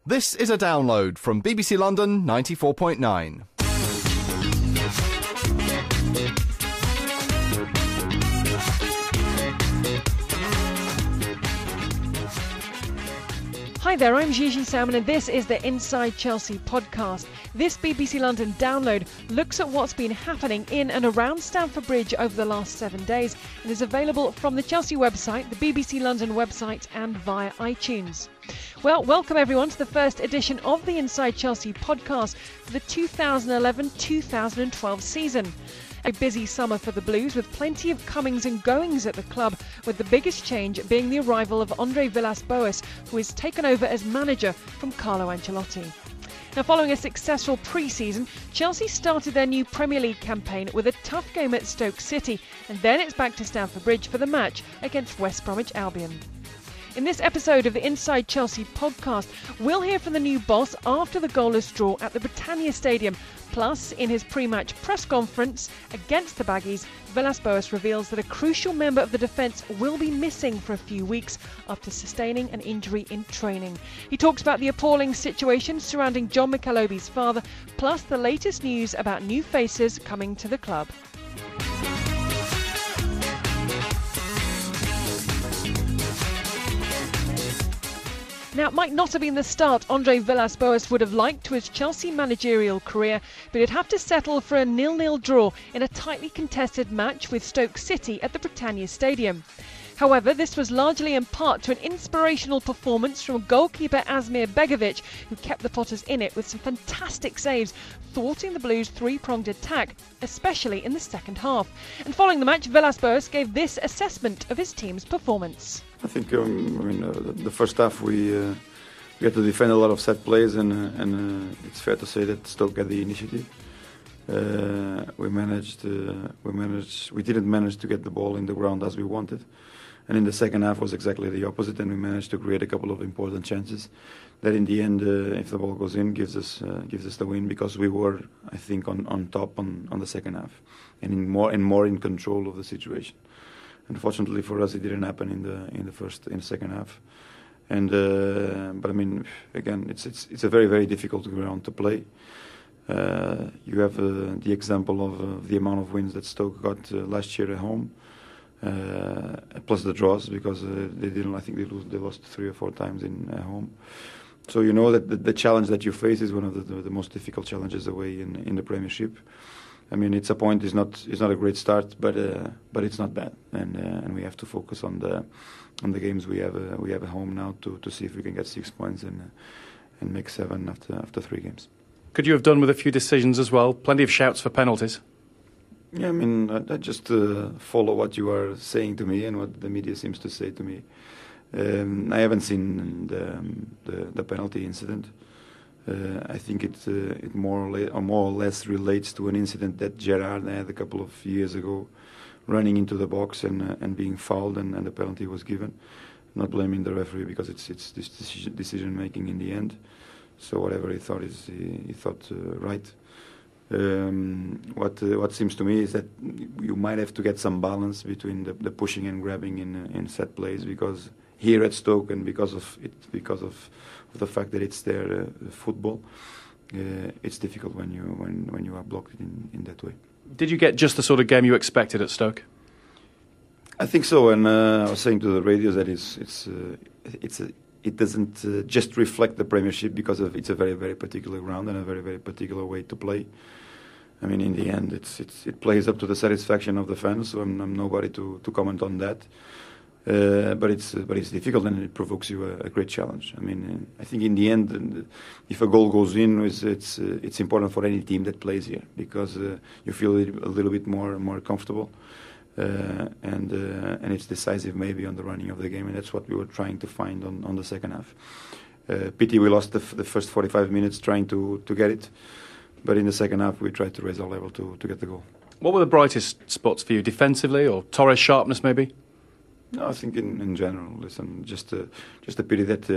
This is a download from BBC London 94.9. Hi there, I'm Gigi Salmon and this is the Inside Chelsea podcast. This BBC London download looks at what's been happening in and around Stamford Bridge over the last 7 days and is available from the Chelsea website, the BBC London website and via iTunes. Well, welcome everyone to the first edition of the Inside Chelsea podcast for the 2011-2012 season. A busy summer for the Blues with plenty of comings and goings at the club, with the biggest change being the arrival of Andre Villas-Boas, who is taken over as manager from Carlo Ancelotti. Now, following a successful pre-season, Chelsea started their new Premier League campaign with a tough game at Stoke City, and then it's back to Stamford Bridge for the match against West Bromwich Albion. In this episode of the Inside Chelsea podcast, we'll hear from the new boss after the goalless draw at the Britannia Stadium. Plus, in his pre-match press conference against the Baggies, Villas-Boas reveals that a crucial member of the defence will be missing for a few weeks after sustaining an injury in training. He talks about the appalling situation surrounding John McAlobey's father, plus the latest news about new faces coming to the club. Now, it might not have been the start Andre Villas-Boas would have liked to his Chelsea managerial career, but he'd have to settle for a 0-0 draw in a tightly contested match with Stoke City at the Britannia Stadium. However, this was largely in part to an inspirational performance from goalkeeper Asmir Begovic, who kept the Potters in it with some fantastic saves, thwarting the Blues' three-pronged attack, especially in the second half. And following the match, Villas-Boas gave this assessment of his team's performance. I think the first half we had to defend a lot of set plays, and it's fair to say that Stoke had the initiative. We didn't manage to get the ball in the ground as we wanted, and in the second half was exactly the opposite, and we managed to create a couple of important chances that in the end, if the ball goes in, gives us the win, because we were, I think, on top on the second half and more in control of the situation. Unfortunately for us, it didn't happen in the second half, and but I mean, again, it's a very, very difficult ground to play. You have the example of the amount of wins that Stoke got last year at home, plus the draws, because they didn't. I think they lost 3 or 4 times at home. So you know that the challenge that you face is one of the most difficult challenges away in the Premiership. I mean, it's a point. It's not a great start, but it's not bad, and we have to focus on the games we have at home now to see if we can get 6 points and make 7 after 3 games. Could you have done with a few decisions as well? Plenty of shouts for penalties. Yeah, I mean, I just follow what you are saying to me and what the media seems to say to me. I haven't seen the penalty incident. I think it more or less relates to an incident that Gerrard had a couple of years ago, running into the box and being fouled, and the penalty was given. Not blaming the referee, because it's this decision making in the end. So whatever he thought he thought right. What seems to me is that you might have to get some balance between the pushing and grabbing in set plays, because here at Stoke, and because of the fact that it's their football, it's difficult when you are blocked in that way. Did you get just the sort of game you expected at Stoke? I think so, and I was saying to the radio that it doesn't just reflect the Premiership, because it's a very, very particular ground and a very, very particular way to play. I mean, in the end, it plays up to the satisfaction of the fans, so I'm nobody to comment on that. But it's difficult, and it provokes you a great challenge. I mean, I think in the end, if a goal goes in, it's important for any team that plays here, because you feel a little bit more comfortable, and it's decisive maybe on the running of the game, and that's what we were trying to find on the second half. Pity we lost the first 45 minutes trying to get it, but in the second half we tried to raise our level to get the goal. What were the brightest spots for you, defensively, or Torres' sharpness maybe? No, I think in general, listen, just a pity that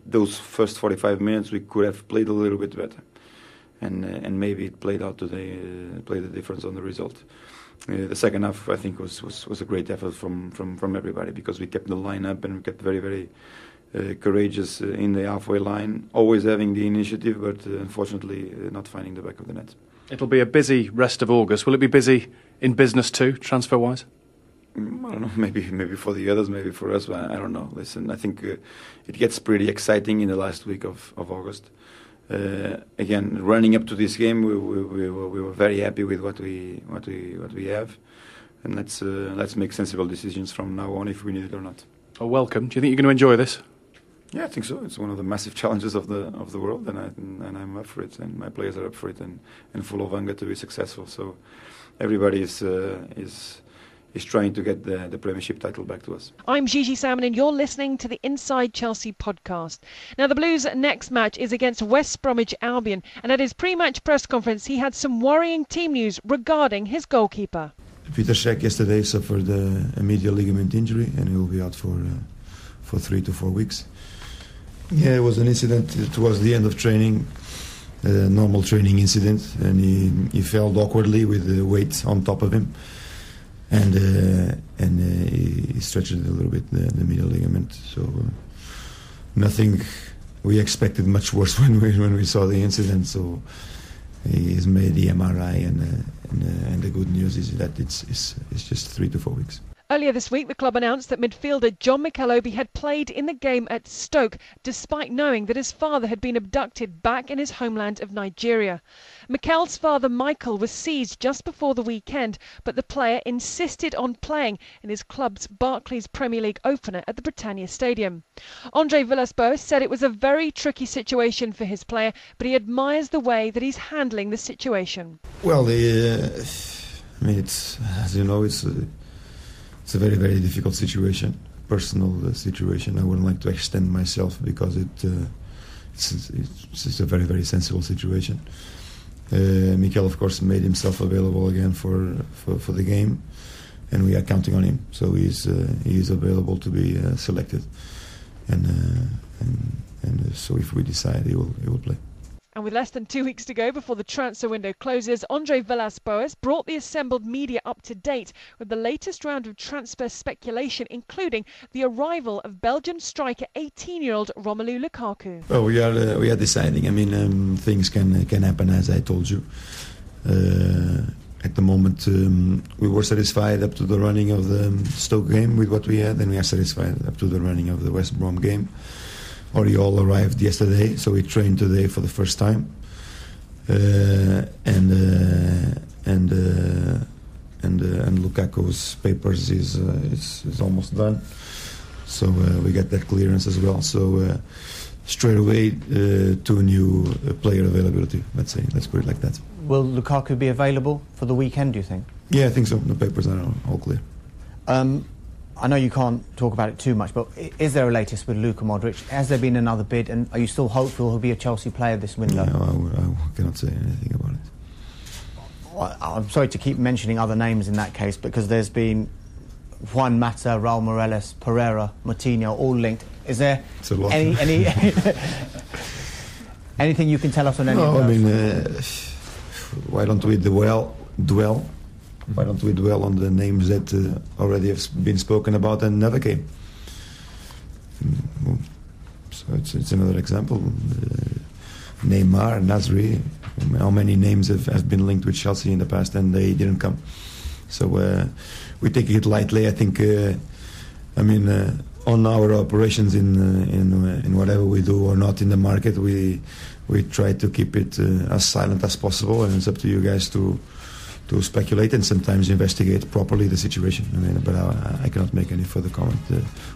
those first 45 minutes we could have played a little bit better, and maybe it played out today, played the difference on the result. The second half, I think, was a great effort from everybody, because we kept the line up and we kept very, very courageous in the halfway line, always having the initiative, but unfortunately not finding the back of the net. It'll be a busy rest of August. Will it be busy in business too, transfer-wise? I don't know, maybe for the others, maybe for us, but I don't know. Listen, I think it gets pretty exciting in the last week of August. Again, running up to this game, we were very happy with what we have, and let's make sensible decisions from now on if we need it or not. Oh, welcome. Do you think you're going to enjoy this? Yeah, I think so. It's one of the massive challenges of the world, and I'm up for it, and my players are up for it, and full of hunger to be successful. So everybody is trying to get the Premiership title back to us. I'm Gigi Salmon and you're listening to the Inside Chelsea podcast. Now the Blues' next match is against West Bromwich Albion, and at his pre-match press conference he had some worrying team news regarding his goalkeeper. Peter Cech yesterday suffered a medial ligament injury and he will be out for 3 to 4 weeks. Yeah, it was an incident towards the end of training, a normal training incident, and he fell awkwardly with the weight on top of him. And he stretched it a little bit, the medial ligament. So nothing. We expected much worse when we saw the incident. So he's made the MRI, and the good news is that it's just 3 to 4 weeks. Earlier this week, the club announced that midfielder John McAlobey had played in the game at Stoke, despite knowing that his father had been abducted back in his homeland of Nigeria. McAl's father, Michael, was seized just before the weekend, but the player insisted on playing in his club's Barclays Premier League opener at the Britannia Stadium. Andre Villas-Boas said it was a very tricky situation for his player, but he admires the way that he's handling the situation. Well, it's, as you know, it's a very, very difficult situation, personal situation. I wouldn't like to extend myself because it's a very, very sensible situation. Mikel, of course, made himself available again for the game, and we are counting on him. So he is available to be selected, and so if we decide, he will play. And with less than 2 weeks to go before the transfer window closes, Andre Villas-Boas brought the assembled media up to date with the latest round of transfer speculation, including the arrival of Belgian striker 18-year-old Romelu Lukaku. Well, we are deciding. I mean, things can happen, as I told you. At the moment, we were satisfied up to the running of the Stoke game with what we had, and we are satisfied up to the running of the West Brom game. Oriol arrived yesterday, so he trained today for the first time, and Lukaku's papers is almost done, so we get that clearance as well. So straight away, 2 new player availability. Let's put it like that. Will Lukaku be available for the weekend, do you think? Yeah, I think so. The papers are all clear. I know you can't talk about it too much, but is there a latest with Luka Modric? Has there been another bid, and are you still hopeful he'll be a Chelsea player this window? No, I cannot say anything about it. I'm sorry to keep mentioning other names in that case, because there's been Juan Mata, Raul Morales, Pereira, Moutinho, all linked. Is there any anything you can tell us on any of those? I mean, why don't we dwell? Why don't we dwell on the names that already have been spoken about and never came? So it's another example. Neymar, Nasri, how many names have been linked with Chelsea in the past and they didn't come? So we take it lightly. I think, on our operations in whatever we do or not in the market, we try to keep it as silent as possible, and it's up to you guys to speculate and sometimes investigate properly the situation. But I cannot make any further comment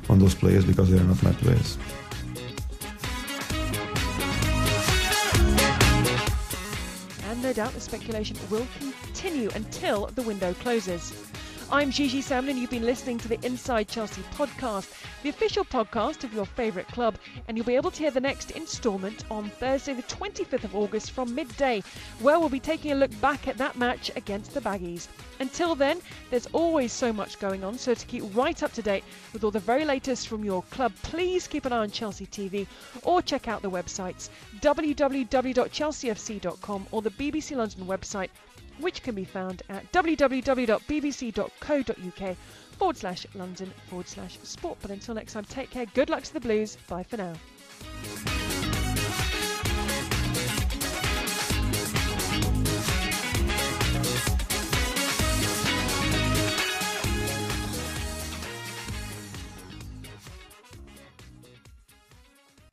on those players because they are not my players. And no doubt the speculation will continue until the window closes. I'm Gigi Salmon and you've been listening to the Inside Chelsea podcast, the official podcast of your favourite club, and you'll be able to hear the next instalment on Thursday the 25th of August from midday, where we'll be taking a look back at that match against the Baggies. Until then, there's always so much going on, so to keep right up to date with all the very latest from your club, please keep an eye on Chelsea TV or check out the websites www.chelseafc.com or the BBC London website which can be found at www.bbc.co.uk/London/sport. But until next time, take care, good luck to the Blues, bye for now.